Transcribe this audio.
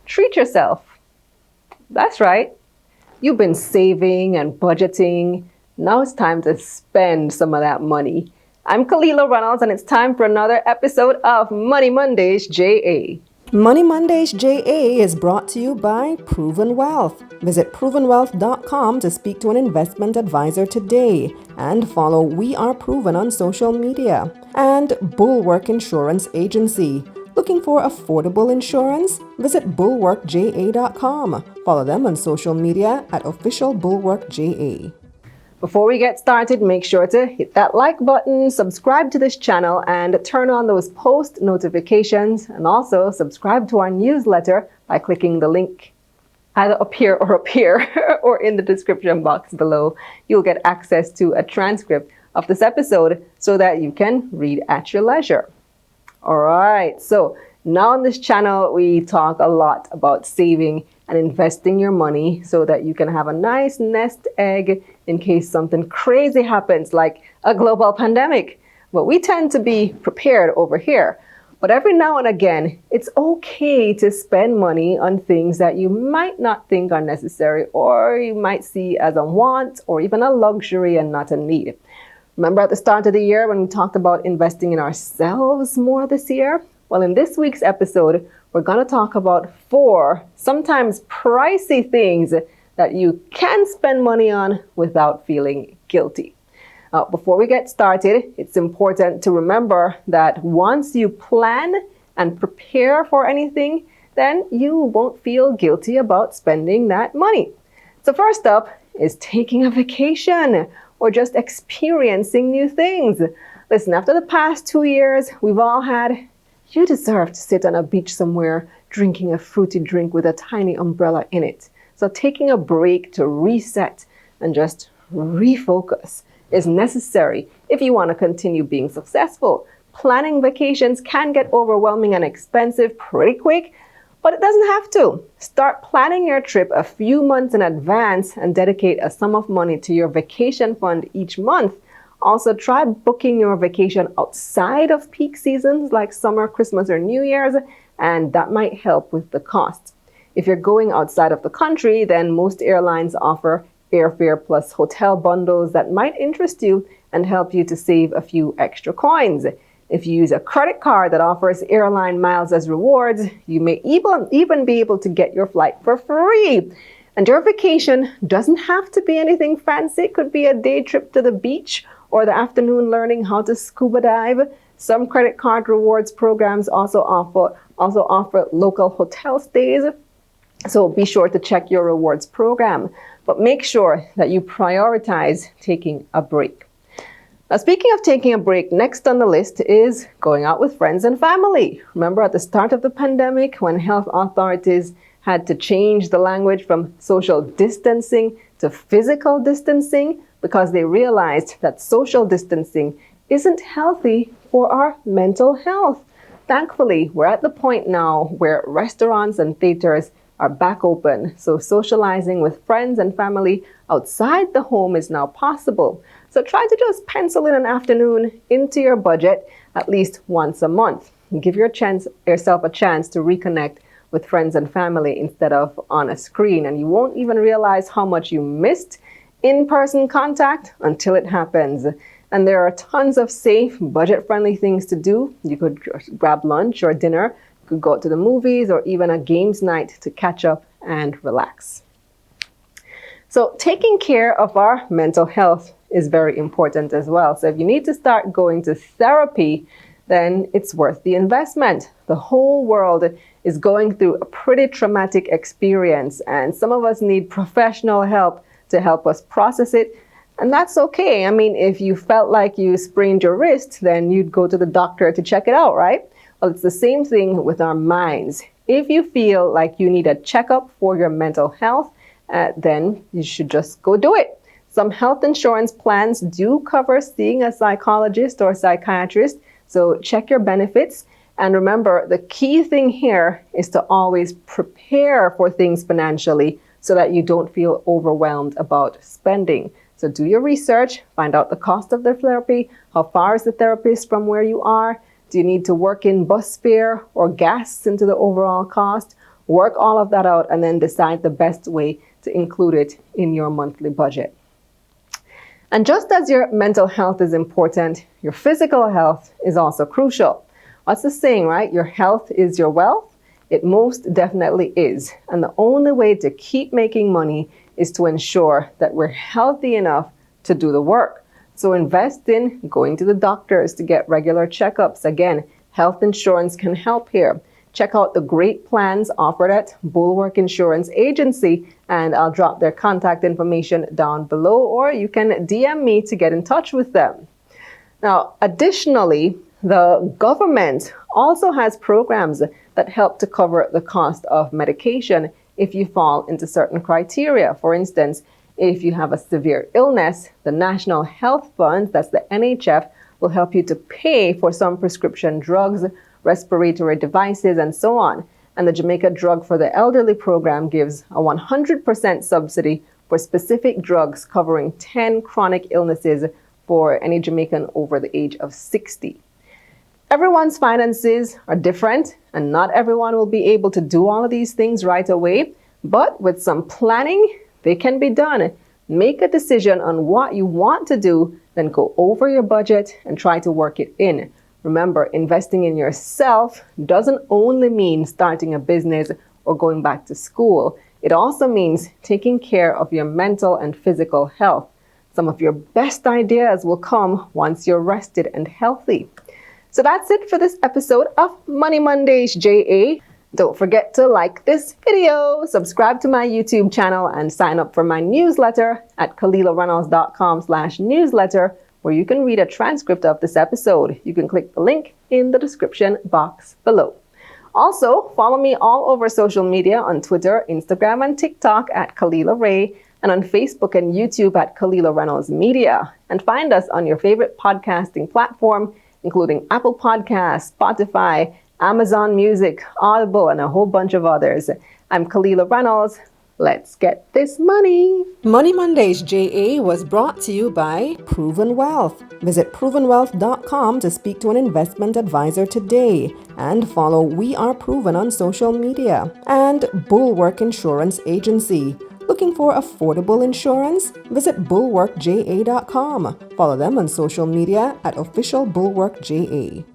treat yourself. That's right. You've been saving and budgeting. Now it's time to spend some of that money. I'm Kalila Reynolds, and it's time for another episode of Money Mondays JA. Money Mondays JA is brought to you by Proven Wealth. Visit provenwealth.com to speak to an investment advisor today and follow We Are Proven on social media. And Bulwark Insurance Agency. Looking for affordable insurance? Visit bulwarkja.com. Follow them on social media at officialbulwarkja. Before we get started, make sure to hit that like button, subscribe to this channel, and turn on those post notifications. And also subscribe to our newsletter by clicking the link either up here or in the description box below. You'll get access to a transcript of this episode so that you can read at your leisure. All right, so now on this channel, we talk a lot about saving and investing your money so that you can have a nice nest egg in case something crazy happens, like a global pandemic. But we tend to be prepared over here. But every now and again, it's okay to spend money on things that you might not think are necessary, or you might see as a want or even a luxury and not a need. Remember at the start of the year when we talked about investing in ourselves more this year? Well, in this week's episode, we're going to talk about 4 sometimes pricey things that you can spend money on without feeling guilty. Before we get started, it's important to remember that once you plan and prepare for anything, then you won't feel guilty about spending that money. So first up is taking a vacation or just experiencing new things. Listen, after the past 2 years, we've all had, you deserve to sit on a beach somewhere drinking a fruity drink with a tiny umbrella in it. So taking a break to reset and just refocus is necessary if you want to continue being successful. Planning vacations can get overwhelming and expensive pretty quick, but it doesn't have to. Start planning your trip a few months in advance and dedicate a sum of money to your vacation fund each month. Also, try booking your vacation outside of peak seasons like summer, Christmas, or New Year's, and that might help with the cost. If you're going outside of the country, then most airlines offer airfare plus hotel bundles that might interest you and help you to save a few extra coins. If you use a credit card that offers airline miles as rewards, you may even be able to get your flight for free. And your vacation doesn't have to be anything fancy. It could be a day trip to the beach or the afternoon learning how to scuba dive. Some credit card rewards programs also offer local hotel stays. So be sure to check your rewards program, but make sure that you prioritize taking a break. Now, speaking of taking a break, next on the list is going out with friends and family. Remember at the start of the pandemic when health authorities had to change the language from social distancing to physical distancing because they realized that social distancing isn't healthy for our mental health. Thankfully, we're at the point now where restaurants and theaters are back open, so socializing with friends and family outside the home is now possible. So try to just pencil in an afternoon into your budget at least once a month. Give yourself a chance to reconnect with friends and family instead of on a screen, and you won't even realize how much you missed in-person contact until it happens. And there are tons of safe, budget-friendly things to do. You could grab lunch or dinner, you could go out to the movies, or even a games night to catch up and relax. So taking care of our mental health is very important as well. So if you need to start going to therapy, then it's worth the investment. The whole world is going through a pretty traumatic experience, and some of us need professional help to help us process it. And that's okay. I mean, if you felt like you sprained your wrist, then you'd go to the doctor to check it out, right? Well, it's the same thing with our minds. If you feel like you need a checkup for your mental health, then you should just go do it. Some health insurance plans do cover seeing a psychologist or psychiatrist, so check your benefits. And remember, the key thing here is to always prepare for things financially so that you don't feel overwhelmed about spending. So do your research, find out the cost of the therapy, how far is the therapist from where you are, do you need to work in bus fare or gas into the overall cost, Work all of that out and then decide the best way to include it in your monthly budget. And just as your mental health is important, your physical health is also crucial. What's the saying, right? Your health is your wealth. It most definitely is. And the only way to keep making money is to ensure that we're healthy enough to do the work. So invest in going to the doctors to get regular checkups. Again, health insurance can help here. Check out the great plans offered at Bulwark Insurance Agency, and I'll drop their contact information down below, or you can DM me to get in touch with them. Now, additionally, the government also has programs that help to cover the cost of medication if you fall into certain criteria. For instance, if you have a severe illness, the National Health Fund, that's the NHF, will help you to pay for some prescription drugs, respiratory devices, and so on. And the Jamaica Drug for the Elderly program gives a 100% subsidy for specific drugs covering 10 chronic illnesses for any Jamaican over the age of 60. Everyone's finances are different, and not everyone will be able to do all of these things right away, but with some planning, they can be done. Make a decision on what you want to do, then go over your budget and try to work it in. Remember, investing in yourself doesn't only mean starting a business or going back to school. It also means taking care of your mental and physical health. Some of your best ideas will come once you're rested and healthy. So that's it for this episode of Money Mondays JA. Don't forget to like this video, subscribe to my YouTube channel, and sign up for my newsletter at KalilaReynolds.com/newsletter, where you can read a transcript of this episode. You can click the link in the description box below. Also, follow me all over social media on Twitter, Instagram, and TikTok at Kalila Ray, and on Facebook and YouTube at Kalila Reynolds Media. And find us on your favorite podcasting platform, including Apple Podcasts, Spotify, Amazon Music, Audible, and a whole bunch of others. I'm Kalila Reynolds. Let's get this money. Money Mondays JA was brought to you by Proven Wealth. Visit provenwealth.com to speak to an investment advisor today, and follow We Are Proven on social media. And Bulwark Insurance Agency. Looking for affordable insurance? Visit bulwarkja.com. Follow them on social media at official bulwarkja.